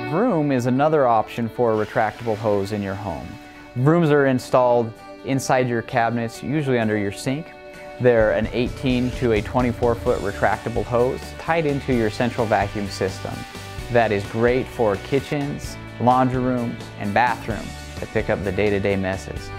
Vroom is another option for a retractable hose in your home. Vrooms are installed inside your cabinets, usually under your sink. They're an 18 to a 24-foot retractable hose tied into your central vacuum system. That is great for kitchens, laundry rooms, and bathrooms to pick up the day-to-day messes.